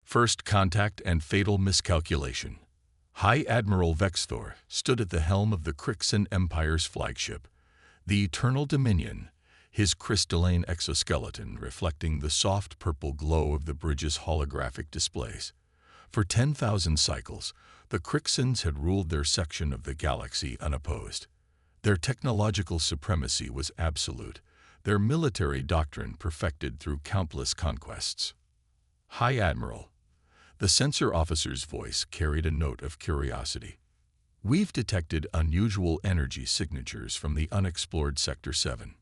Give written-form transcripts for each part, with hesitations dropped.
First contact and fatal miscalculation. High Admiral Vexthor stood at the helm of the Crixan Empire's flagship, the Eternal Dominion, his crystalline exoskeleton reflecting the soft purple glow of the bridge's holographic displays. For 10,000 cycles, the Crixans had ruled their section of the galaxy unopposed. Their technological supremacy was absolute, their military doctrine perfected through countless conquests. High Admiral. The sensor officer's voice carried a note of curiosity. We've detected unusual energy signatures from the unexplored Sector 7.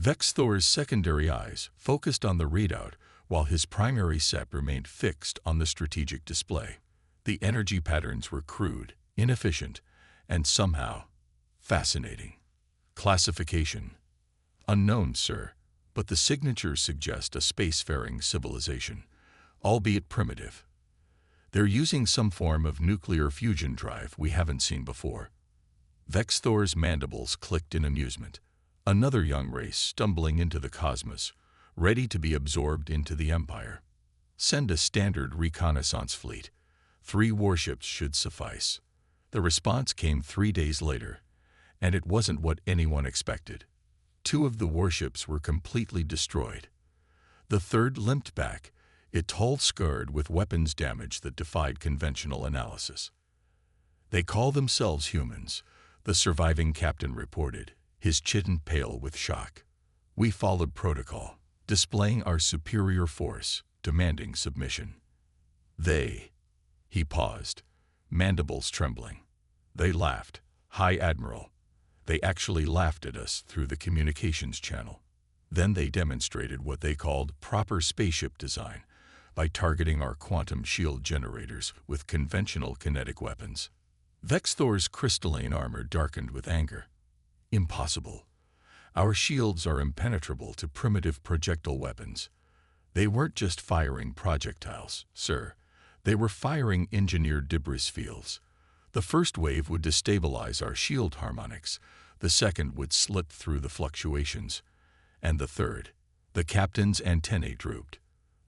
Vexthor's secondary eyes focused on the readout while his primary set remained fixed on the strategic display. The energy patterns were crude, inefficient, and somehow fascinating. Classification. Unknown, sir, but the signatures suggest a spacefaring civilization, albeit primitive. They're using some form of nuclear fusion drive we haven't seen before. Vexthor's mandibles clicked in amusement. Another young race stumbling into the cosmos, ready to be absorbed into the Empire. Send a standard reconnaissance fleet. 3 warships should suffice. The response came 3 days later, and it wasn't what anyone expected. 2 of the warships were completely destroyed. The third limped back, it all scarred with weapons damage that defied conventional analysis. They call themselves humans, the surviving captain reported, his chin pale with shock. We followed protocol, displaying our superior force, demanding submission. He paused, mandibles trembling. They laughed. High Admiral. They actually laughed at us through the communications channel. Then they demonstrated what they called proper spaceship design by targeting our quantum shield generators with conventional kinetic weapons. Vexthor's crystalline armor darkened with anger. Impossible. Our shields are impenetrable to primitive projectile weapons. They weren't just firing projectiles, sir. They were firing engineered debris fields. The first wave would destabilize our shield harmonics, the second would slip through the fluctuations, and the third, the captain's antennae drooped.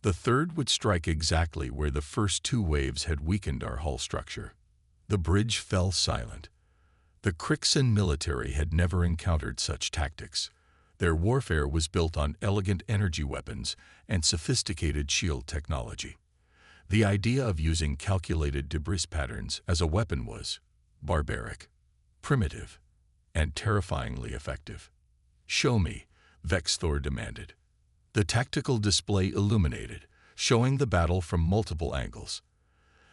The third would strike exactly where the first 2 waves had weakened our hull structure. The bridge fell silent. The Crixan military had never encountered such tactics. Their warfare was built on elegant energy weapons and sophisticated shield technology. The idea of using calculated debris patterns as a weapon was barbaric, primitive, and terrifyingly effective. Show me, Vexthor demanded. The tactical display illuminated, showing the battle from multiple angles.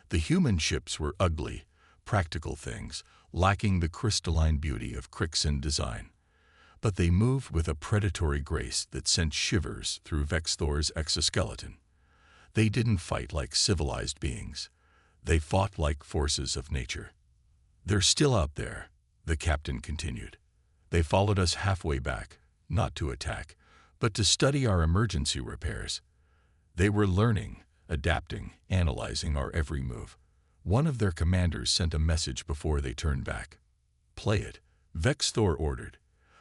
The human ships were ugly, practical things, lacking the crystalline beauty of Crixan design. But they moved with a predatory grace that sent shivers through Vexthor's exoskeleton. They didn't fight like civilized beings. They fought like forces of nature. They're still out there, the captain continued. They followed us halfway back, not to attack, but to study our emergency repairs. They were learning, adapting, analyzing our every move. One of their commanders sent a message before they turned back. Play it, Vexthor ordered.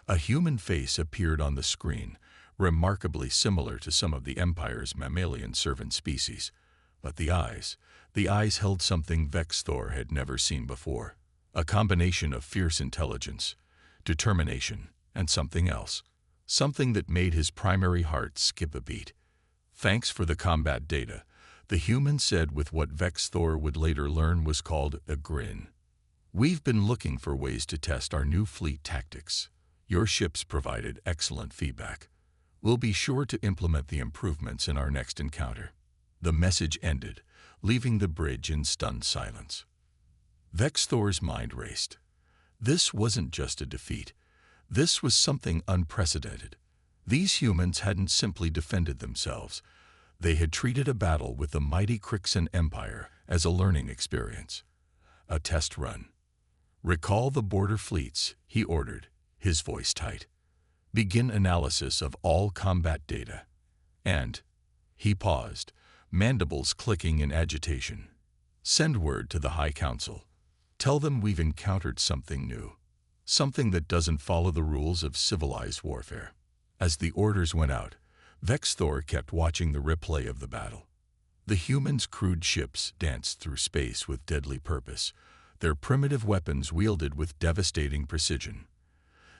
A human face appeared on the screen, remarkably similar to some of the Empire's mammalian servant species. But the eyes held something Vexthor had never seen before. A combination of fierce intelligence, determination, and something else. Something that made his primary heart skip a beat. Thanks for the combat data, the human said with what Vexthor would later learn was called a grin. We've been looking for ways to test our new fleet tactics. Your ships provided excellent feedback. We'll be sure to implement the improvements in our next encounter. The message ended, leaving the bridge in stunned silence. Vexthor's mind raced. This wasn't just a defeat. This was something unprecedented. These humans hadn't simply defended themselves. They had treated a battle with the mighty Crixan Empire as a learning experience. A test run. Recall the border fleets, he ordered, his voice tight. Begin analysis of all combat data. And, he paused, mandibles clicking in agitation. Send word to the High Council. Tell them we've encountered something new. Something that doesn't follow the rules of civilized warfare. As the orders went out, Vexthor kept watching the replay of the battle. The humans' crude ships danced through space with deadly purpose, their primitive weapons wielded with devastating precision.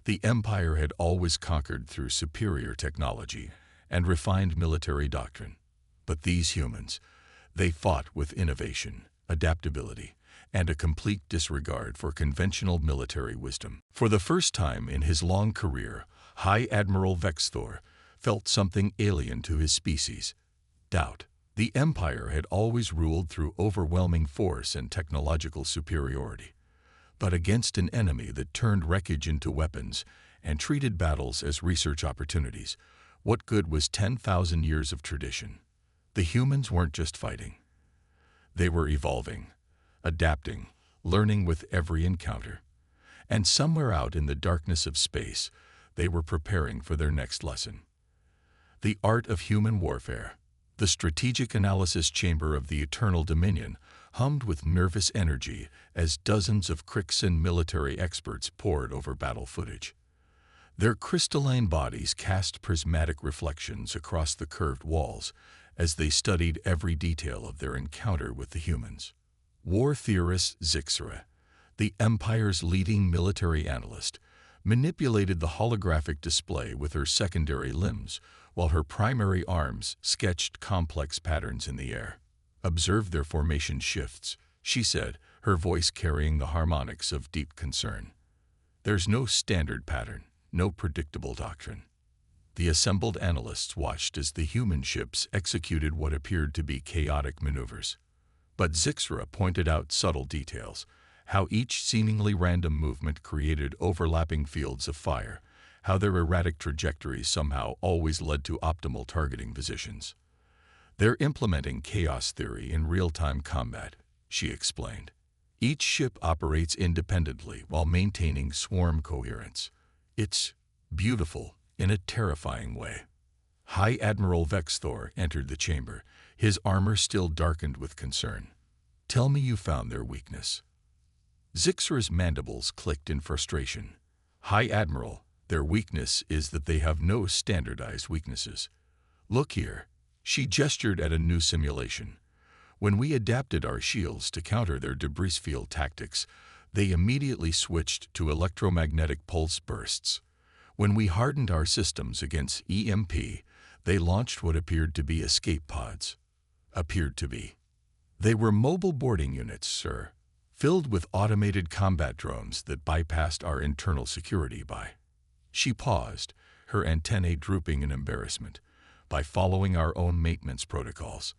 The Empire had always conquered through superior technology and refined military doctrine. But these humans, they fought with innovation, adaptability, and a complete disregard for conventional military wisdom. For the first time in his long career, High Admiral Vexthor felt something alien to his species: doubt. The Empire had always ruled through overwhelming force and technological superiority. But against an enemy that turned wreckage into weapons and treated battles as research opportunities, what good was 10,000 years of tradition? The humans weren't just fighting. They were evolving, adapting, learning with every encounter. And somewhere out in the darkness of space, they were preparing for their next lesson. The art of human warfare. The strategic analysis chamber of the Eternal Dominion hummed with nervous energy as dozens of Crixan military experts pored over battle footage. Their crystalline bodies cast prismatic reflections across the curved walls as they studied every detail of their encounter with the humans. War theorist Zixra, the Empire's leading military analyst, manipulated the holographic display with her secondary limbs, while her primary arms sketched complex patterns in the air. "Observe their formation shifts," she said, her voice carrying the harmonics of deep concern. "There's no standard pattern, no predictable doctrine." The assembled analysts watched as the human ships executed what appeared to be chaotic maneuvers. But Zixra pointed out subtle details: how each seemingly random movement created overlapping fields of fire, how their erratic trajectories somehow always led to optimal targeting positions. "They're implementing chaos theory in real-time combat," she explained. "Each ship operates independently while maintaining swarm coherence. It's beautiful in a terrifying way." High Admiral Vexthor entered the chamber, his armor still darkened with concern. "Tell me you found their weakness." Zixra's mandibles clicked in frustration. "High Admiral, their weakness is that they have no standardized weaknesses. Look here." She gestured at a new simulation. "When we adapted our shields to counter their debris field tactics, they immediately switched to electromagnetic pulse bursts. When we hardened our systems against EMP, they launched what appeared to be escape pods." Appeared to be. "They were mobile boarding units, sir, filled with automated combat drones that bypassed our internal security by—" She paused, her antennae drooping in embarrassment. "By following our own maintenance protocols.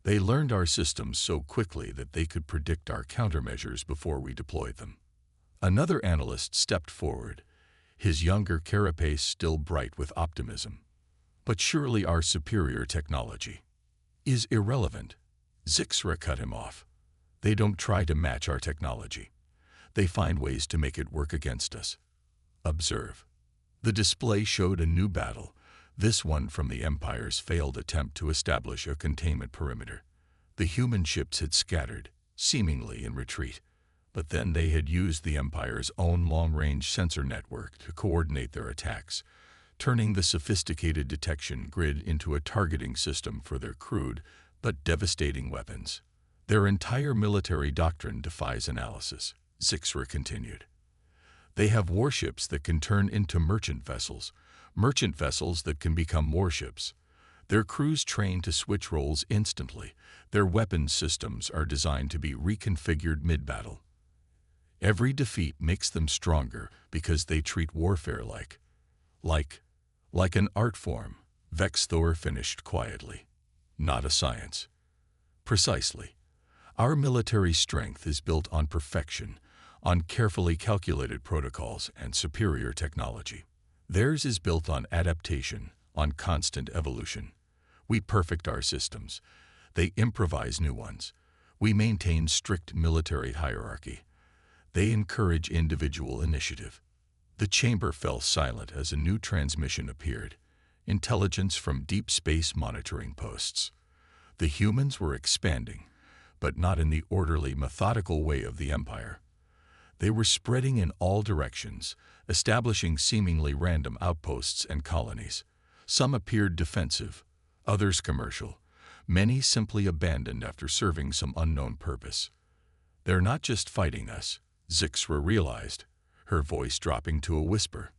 They learned our systems so quickly that they could predict our countermeasures before we deployed them." Another analyst stepped forward, his younger carapace still bright with optimism. "But surely our superior technology is irrelevant." Zixra cut him off. "They don't try to match our technology. They find ways to make it work against us. Observe." The display showed a new battle, this one from the Empire's failed attempt to establish a containment perimeter. The human ships had scattered, seemingly in retreat, but then they had used the Empire's own long-range sensor network to coordinate their attacks, turning the sophisticated detection grid into a targeting system for their crude but devastating weapons. "Their entire military doctrine defies analysis," Zixra continued. "They have warships that can turn into merchant vessels that can become warships. Their crews train to switch roles instantly. Their weapons systems are designed to be reconfigured mid-battle. Every defeat makes them stronger because they treat warfare like an art form," Vexthor finished quietly. "Not a science." "Precisely. Our military strength is built on perfection, on carefully calculated protocols and superior technology. Theirs is built on adaptation, on constant evolution. We perfect our systems. They improvise new ones. We maintain strict military hierarchy. They encourage individual initiative." The chamber fell silent as a new transmission appeared, intelligence from deep space monitoring posts. The humans were expanding, but not in the orderly, methodical way of the Empire. They were spreading in all directions, establishing seemingly random outposts and colonies. Some appeared defensive, others commercial, Many simply abandoned after serving some unknown purpose. They're not just fighting us, Zixra realized, her voice dropping to a whisper.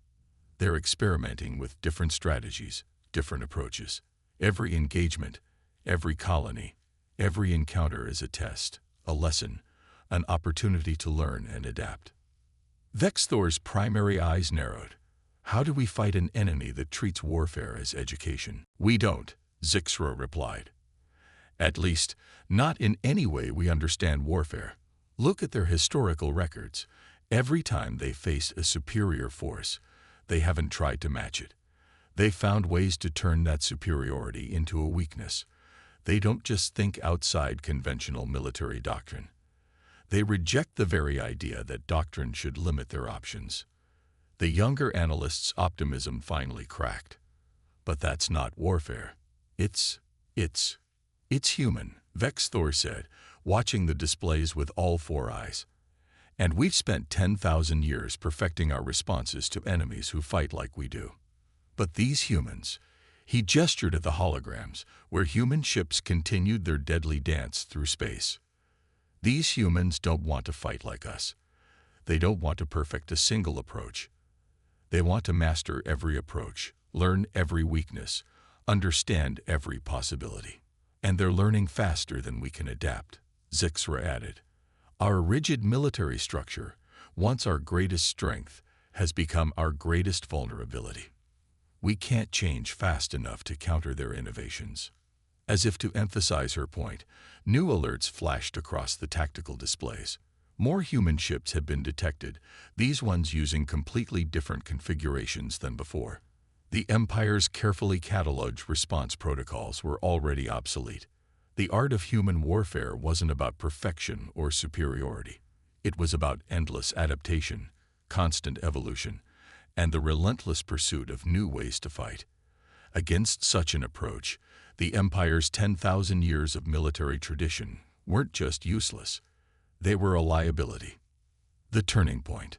They're experimenting with different strategies, different approaches. Every engagement, every colony, every encounter is a test, a lesson, an opportunity to learn and adapt. Vexthor's primary eyes narrowed. How do we fight an enemy that treats warfare as education? We don't, Zixra replied. At least, not in any way we understand warfare. Look at their historical records. Every time they faced a superior force, they haven't tried to match it. They found ways to turn that superiority into a weakness. They don't just think outside conventional military doctrine. They reject the very idea that doctrine should limit their options. The younger analyst's optimism finally cracked. But that's not warfare. It's human, Vexthor said, watching the displays with all four eyes. And we've spent 10,000 years perfecting our responses to enemies who fight like we do. But these humans, he gestured at the holograms, where human ships continued their deadly dance through space. These humans don't want to fight like us. They don't want to perfect a single approach. They want to master every approach, learn every weakness, understand every possibility. And they're learning faster than we can adapt, Zixra added. Our rigid military structure, once our greatest strength, has become our greatest vulnerability. We can't change fast enough to counter their innovations. As if to emphasize her point, new alerts flashed across the tactical displays. More human ships had been detected, these ones using completely different configurations than before. The Empire's carefully catalogued response protocols were already obsolete. The art of human warfare wasn't about perfection or superiority. It was about endless adaptation, constant evolution, and the relentless pursuit of new ways to fight. Against such an approach, the Empire's 10,000 years of military tradition weren't just useless. They were a liability. The turning point.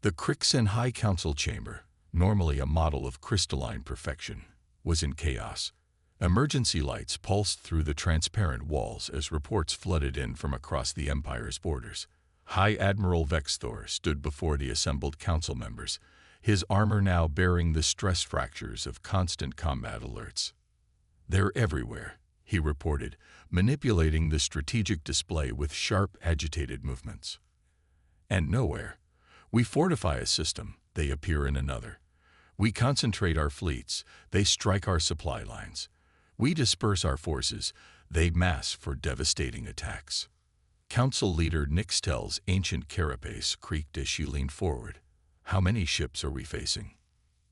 The Crixen High Council chamber, normally a model of crystalline perfection, was in chaos. Emergency lights pulsed through the transparent walls as reports flooded in from across the Empire's borders. High Admiral Vexthor stood before the assembled council members, his armor now bearing the stress fractures of constant combat alerts. "They're everywhere," he reported, manipulating the strategic display with sharp, agitated movements. "And nowhere. We fortify a system, they appear in another. We concentrate our fleets, they strike our supply lines. We disperse our forces, they mass for devastating attacks." Council leader Nixtel's ancient carapace creaked as she leaned forward. "How many ships are we facing?"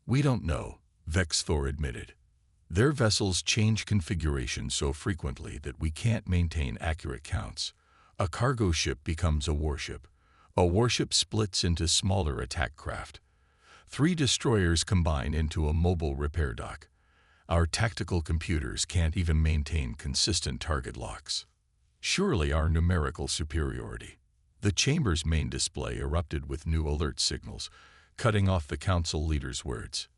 "We don't know," Vexthor admitted. "Their vessels change configuration so frequently that we can't maintain accurate counts. A cargo ship becomes a warship. A warship splits into smaller attack craft. 3 destroyers combine into a mobile repair dock. Our tactical computers can't even maintain consistent target locks. Surely our numerical superiority." The chamber's main display erupted with new alert signals, cutting off the council leader's words.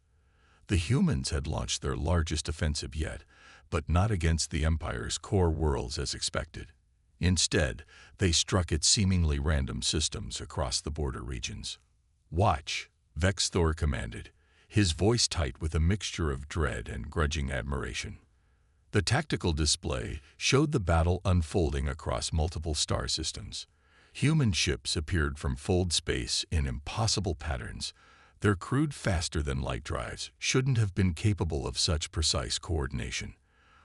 The humans had launched their largest offensive yet, but not against the Empire's core worlds as expected. Instead, they struck at seemingly random systems across the border regions. "Watch," Vexthor commanded, his voice tight with a mixture of dread and grudging admiration. The tactical display showed the battle unfolding across multiple star systems. Human ships appeared from fold space in impossible patterns. Their crude faster than light drives shouldn't have been capable of such precise coordination.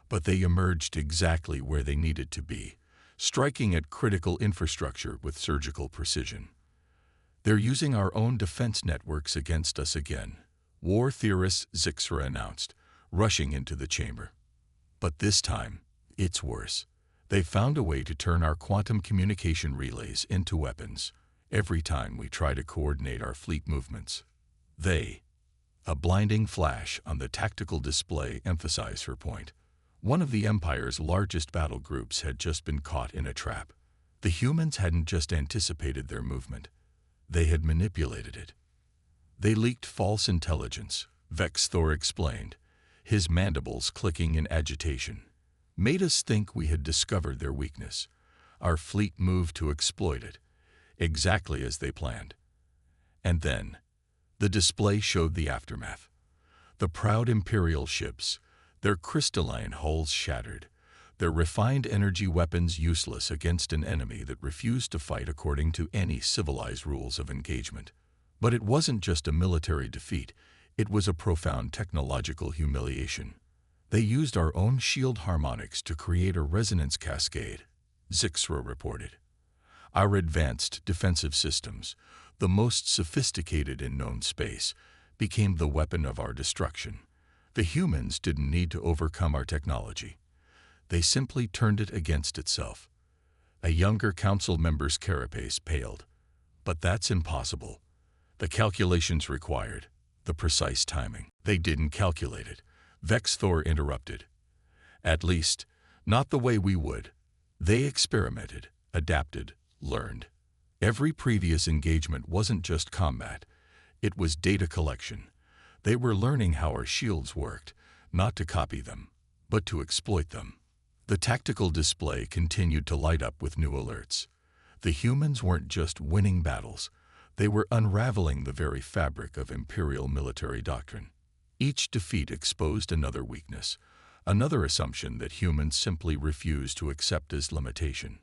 But they emerged exactly where they needed to be, striking at critical infrastructure with surgical precision. "They're using our own defense networks against us again," war theorist Zixra announced, rushing into the chamber. "But this time, it's worse. They found a way to turn our quantum communication relays into weapons every time we try to coordinate our fleet movements. A blinding flash on the tactical display emphasized her point. One of the Empire's largest battle groups had just been caught in a trap. The humans hadn't just anticipated their movement. They had manipulated it. "They leaked false intelligence," Vexthor explained, his mandibles clicking in agitation. made us think we had discovered their weakness. Our fleet moved to exploit it, exactly as they planned. And then, the display showed the aftermath. The proud Imperial ships, their crystalline hulls shattered, their refined energy weapons useless against an enemy that refused to fight according to any civilized rules of engagement. But it wasn't just a military defeat, it was a profound technological humiliation. They used our own shield harmonics to create a resonance cascade, Zixra reported. Our advanced defensive systems, the most sophisticated in known space, became the weapon of our destruction. The humans didn't need to overcome our technology. They simply turned it against itself. A younger council member's carapace paled. But that's impossible. The calculations required, the precise timing. They didn't calculate it, Vexthor interrupted. At least, not the way we would. They experimented, adapted, learned. Every previous engagement wasn't just combat. It was data collection. They were learning how our shields worked, not to copy them, but to exploit them. The tactical display continued to light up with new alerts. The humans weren't just winning battles. They were unraveling the very fabric of Imperial military doctrine. Each defeat exposed another weakness, another assumption that humans simply refuse to accept as limitation.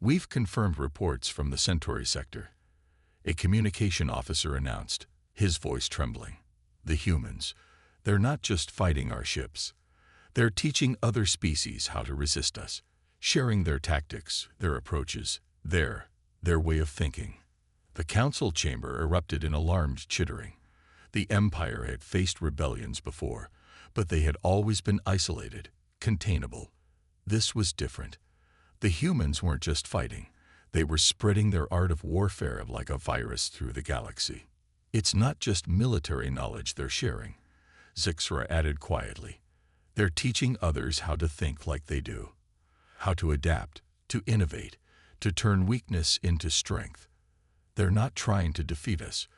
We've confirmed reports from the Centauri sector, a communication officer announced, his voice trembling. The humans, they're not just fighting our ships. They're teaching other species how to resist us, sharing their tactics, their approaches, their way of thinking. The council chamber erupted in alarmed chittering. The Empire had faced rebellions before, but they had always been isolated, containable. This was different. The humans weren't just fighting. They were spreading their art of warfare like a virus through the galaxy. It's not just military knowledge they're sharing, Zixra added quietly. They're teaching others how to think like they do, how to adapt, to innovate, to turn weakness into strength. They're not trying to defeat us.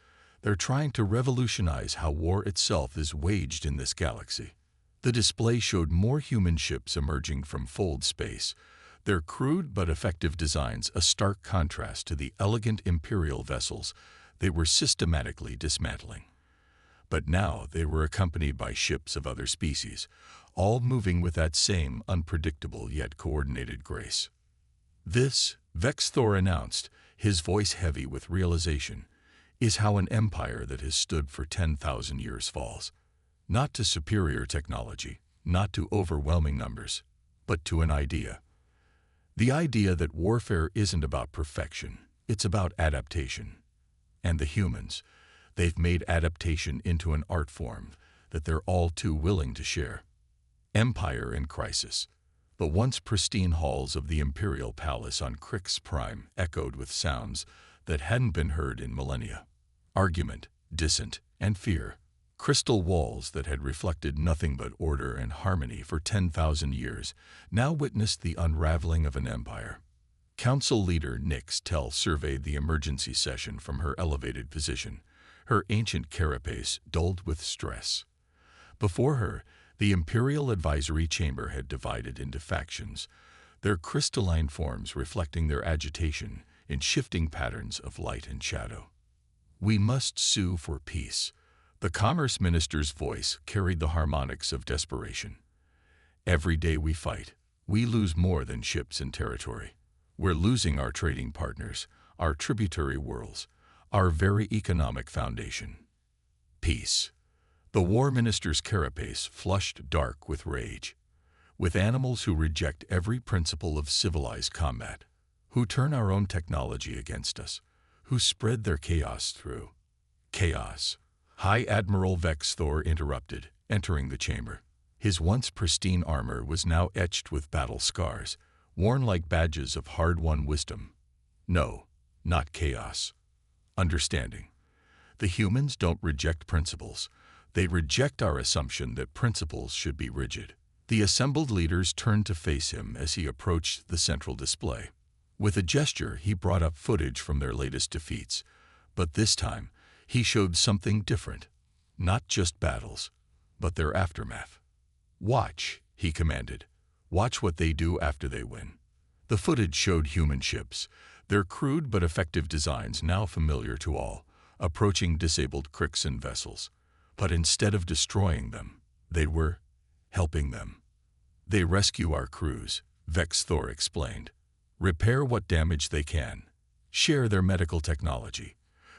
They're trying to revolutionize how war itself is waged in this galaxy. The display showed more human ships emerging from fold space, their crude but effective designs a stark contrast to the elegant Imperial vessels they were systematically dismantling. But now they were accompanied by ships of other species, all moving with that same unpredictable yet coordinated grace. This, Vexthor announced, his voice heavy with realization, is how an empire that has stood for 10,000 years falls. Not to superior technology, not to overwhelming numbers, but to an idea. The idea that warfare isn't about perfection, it's about adaptation. And the humans, they've made adaptation into an art form that they're all too willing to share. Empire in crisis. The once pristine halls of the Imperial Palace on Crix Prime echoed with sounds that hadn't been heard in millennia. Argument, dissent, and fear. Crystal walls that had reflected nothing but order and harmony for 10,000 years now witnessed the unraveling of an empire. Council leader Nyx Tell surveyed the emergency session from her elevated position, her ancient carapace dulled with stress. Before her, the Imperial Advisory Chamber had divided into factions, their crystalline forms reflecting their agitation in shifting patterns of light and shadow. We must sue for peace. The Commerce Minister's voice carried the harmonics of desperation. Every day we fight, we lose more than ships and territory. We're losing our trading partners, our tributary worlds, our very economic foundation. Peace. The War Minister's carapace flushed dark with rage. With animals who reject every principle of civilized combat, who turn our own technology against us, who spread their chaos through. Chaos. High Admiral Vexthor interrupted, entering the chamber. His once pristine armor was now etched with battle scars, worn like badges of hard-won wisdom. No, not chaos. Understanding. The humans don't reject principles. They reject our assumption that principles should be rigid. The assembled leaders turned to face him as he approached the central display. With a gesture, he brought up footage from their latest defeats. But this time, he showed something different. Not just battles, but their aftermath. Watch, he commanded. Watch what they do after they win. The footage showed human ships, their crude but effective designs now familiar to all, approaching disabled Crixan vessels. But instead of destroying them, they were helping them. They rescue our crews, Vex Thor explained. Repair what damage they can. Share their medical technology,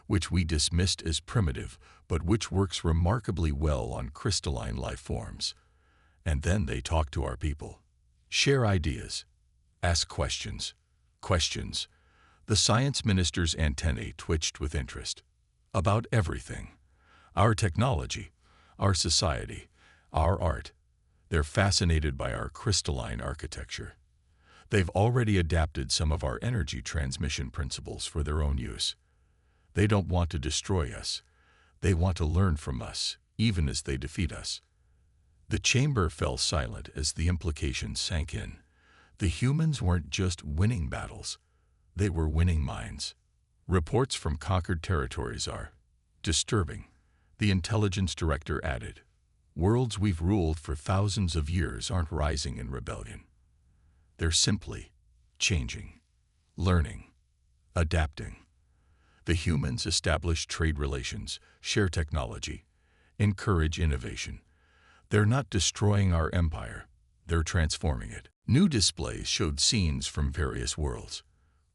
which we dismissed as primitive, but which works remarkably well on crystalline life forms. And then they talk to our people. Share ideas. Ask questions. Questions. The science minister's antennae twitched with interest. About everything. Our technology, our society, our art. They're fascinated by our crystalline architecture. They've already adapted some of our energy transmission principles for their own use. They don't want to destroy us. They want to learn from us, even as they defeat us. The chamber fell silent as the implications sank in. The humans weren't just winning battles. They were winning minds. Reports from conquered territories are disturbing, the intelligence director added. Worlds we've ruled for thousands of years aren't rising in rebellion. They're simply changing, learning, adapting. The humans establish trade relations, share technology, encourage innovation. They're not destroying our empire, they're transforming it. New displays showed scenes from various worlds.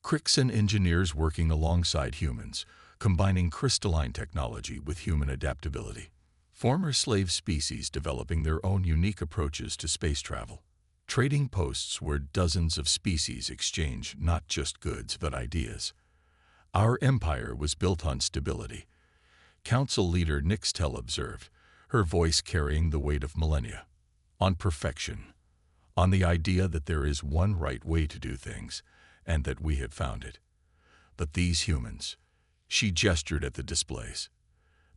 Crixan engineers working alongside humans, combining crystalline technology with human adaptability. Former slave species developing their own unique approaches to space travel. Trading posts where dozens of species exchange not just goods but ideas. Our empire was built on stability. Council leader Nixtel observed, her voice carrying the weight of millennia. On perfection. On the idea that there is one right way to do things, and that we had found it. But these humans, she gestured at the displays.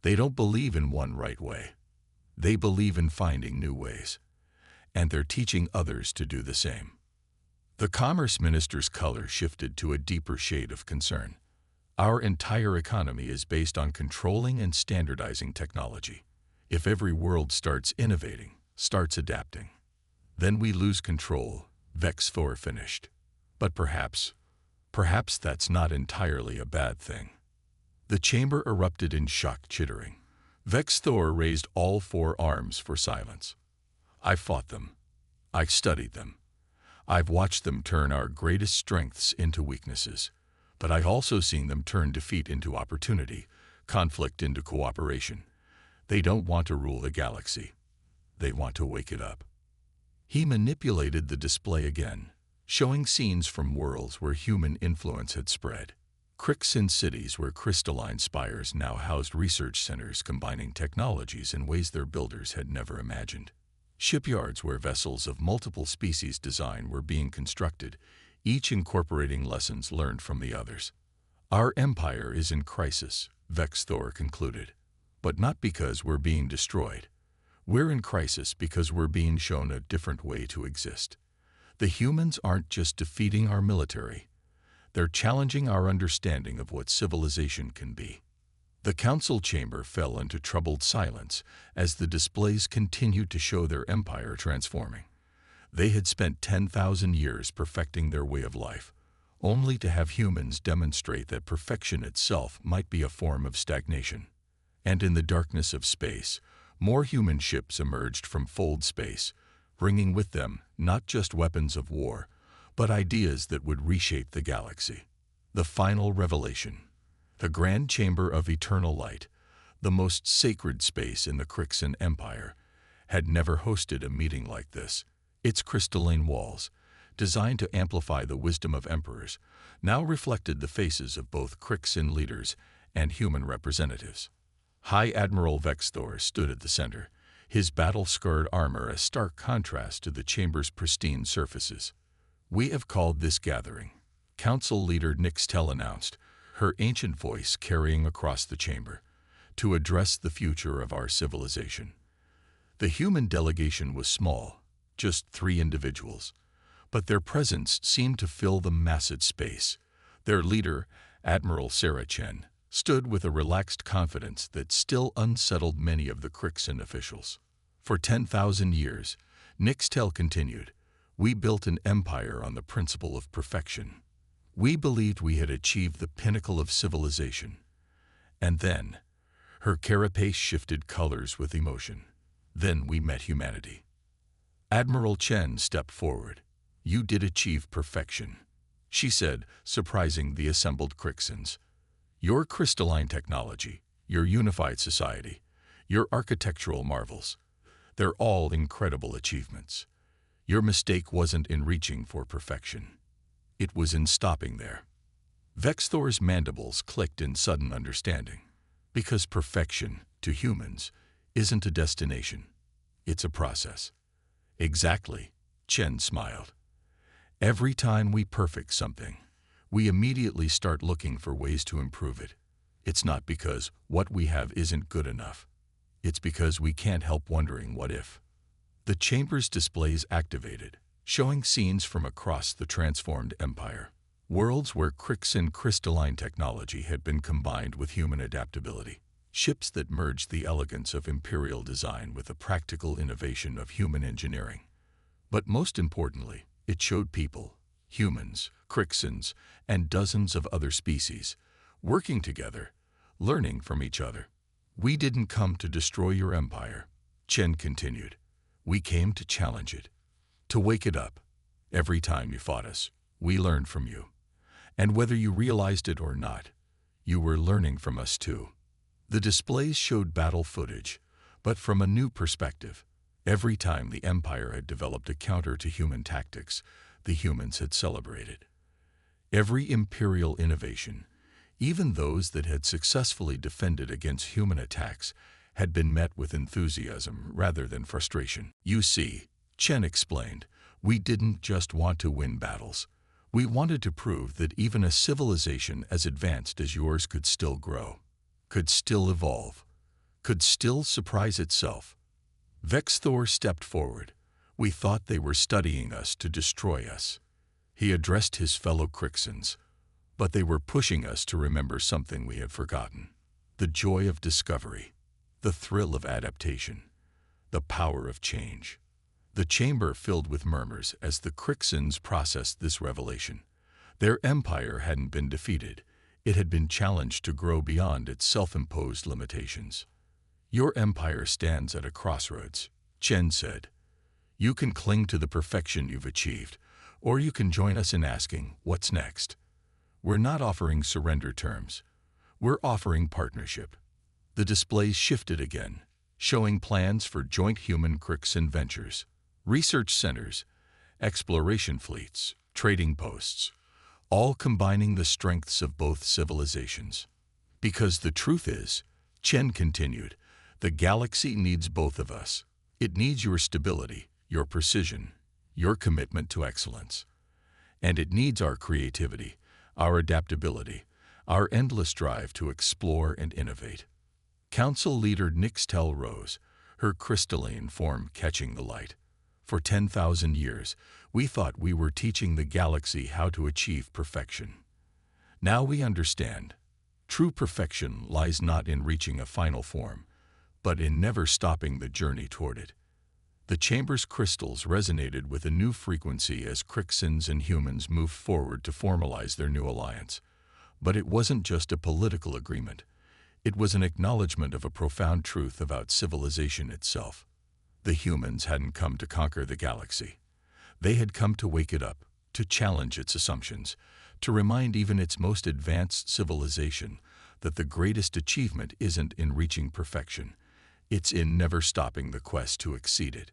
They don't believe in one right way. They believe in finding new ways. And they're teaching others to do the same. The commerce minister's color shifted to a deeper shade of concern. Our entire economy is based on controlling and standardizing technology. If every world starts innovating, starts adapting, then we lose control, Vex Thor finished. But perhaps that's not entirely a bad thing. The chamber erupted in shocked chittering. Vex Thor raised all four arms for silence. I fought them. I studied them. I've watched them turn our greatest strengths into weaknesses. But I've also seen them turn defeat into opportunity, conflict into cooperation. They don't want to rule the galaxy. They want to wake it up. He manipulated the display again, showing scenes from worlds where human influence had spread. Crixan cities where crystalline spires now housed research centers combining technologies in ways their builders had never imagined. Shipyards where vessels of multiple species design were being constructed, each incorporating lessons learned from the others. Our empire is in crisis, Vex Thor concluded. But not because we're being destroyed. We're in crisis because we're being shown a different way to exist. The humans aren't just defeating our military. They're challenging our understanding of what civilization can be. The council chamber fell into troubled silence as the displays continued to show their empire transforming. They had spent 10,000 years perfecting their way of life, only to have humans demonstrate that perfection itself might be a form of stagnation. And in the darkness of space, more human ships emerged from fold space, bringing with them not just weapons of war, but ideas that would reshape the galaxy. The final revelation. The Grand Chamber of Eternal Light, the most sacred space in the Crixan Empire, had never hosted a meeting like this. Its crystalline walls, designed to amplify the wisdom of emperors, now reflected the faces of both Crixan leaders and human representatives. High Admiral Vex Thor stood at the center, his battle-scarred armor a stark contrast to the chamber's pristine surfaces. We have called this gathering, Council Leader Nixtel announced, her ancient voice carrying across the chamber, to address the future of our civilization. The human delegation was small, just 3 individuals, but their presence seemed to fill the massive space. Their leader, Admiral Sarah Chen, stood with a relaxed confidence that still unsettled many of the Crixan officials. For 10,000 years, Nixtel continued, We built an empire on the principle of perfection. We believed we had achieved the pinnacle of civilization. And then, her carapace shifted colors with emotion. Then we met humanity. Admiral Chen stepped forward. "You did achieve perfection," she said, surprising the assembled Crixans. "Your crystalline technology, your unified society, your architectural marvels, they're all incredible achievements. Your mistake wasn't in reaching for perfection. It was in stopping there." Vexthor's mandibles clicked in sudden understanding. Because perfection, to humans, isn't a destination. It's a process. "Exactly," Chen smiled. "Every time we perfect something, we immediately start looking for ways to improve it. It's not because what we have isn't good enough. It's because we can't help wondering what if." The chamber's displays activated, showing scenes from across the transformed empire. Worlds where Crixan crystalline technology had been combined with human adaptability. Ships that merged the elegance of imperial design with the practical innovation of human engineering. But most importantly, it showed people, humans, Crixans, and dozens of other species, working together, learning from each other. "We didn't come to destroy your empire," Chen continued. "We came to challenge it, to wake it up. Every time you fought us, we learned from you. And whether you realized it or not, you were learning from us too." The displays showed battle footage, but from a new perspective. Every time the Empire had developed a counter to human tactics, the humans had celebrated. Every imperial innovation, even those that had successfully defended against human attacks, had been met with enthusiasm rather than frustration. "You see," Chen explained, "we didn't just want to win battles. We wanted to prove that even a civilization as advanced as yours could still grow, could still evolve, could still surprise itself." Vexthor stepped forward. "We thought they were studying us to destroy us." He addressed his fellow Crixans, but they were pushing us to remember something we had forgotten. The joy of discovery, the thrill of adaptation, the power of change. The chamber filled with murmurs as the Crixans processed this revelation. Their empire hadn't been defeated. It had been challenged to grow beyond its self-imposed limitations. "Your empire stands at a crossroads," Chen said. "You can cling to the perfection you've achieved, or you can join us in asking, what's next? We're not offering surrender terms. We're offering partnership." The displays shifted again, showing plans for joint human Crixan ventures, research centers, exploration fleets, trading posts, all combining the strengths of both civilizations. "Because the truth is," Chen continued, "the galaxy needs both of us. It needs your stability, your precision, your commitment to excellence. And it needs our creativity, our adaptability, our endless drive to explore and innovate." Council leader Nixtel rose, her crystalline form catching the light. "For 10,000 years, we thought we were teaching the galaxy how to achieve perfection. Now we understand. True perfection lies not in reaching a final form, but in never stopping the journey toward it." The chamber's crystals resonated with a new frequency as Crixans and humans moved forward to formalize their new alliance. But it wasn't just a political agreement. It was an acknowledgement of a profound truth about civilization itself. The humans hadn't come to conquer the galaxy. They had come to wake it up, to challenge its assumptions, to remind even its most advanced civilization that the greatest achievement isn't in reaching perfection. It's in never stopping the quest to exceed it.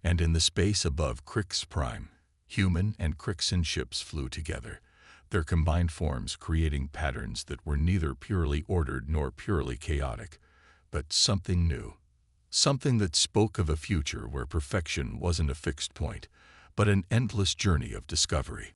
And in the space above Crix Prime, human and Crixan ships flew together, their combined forms creating patterns that were neither purely ordered nor purely chaotic, but something new. Something that spoke of a future where perfection wasn't a fixed point, but an endless journey of discovery.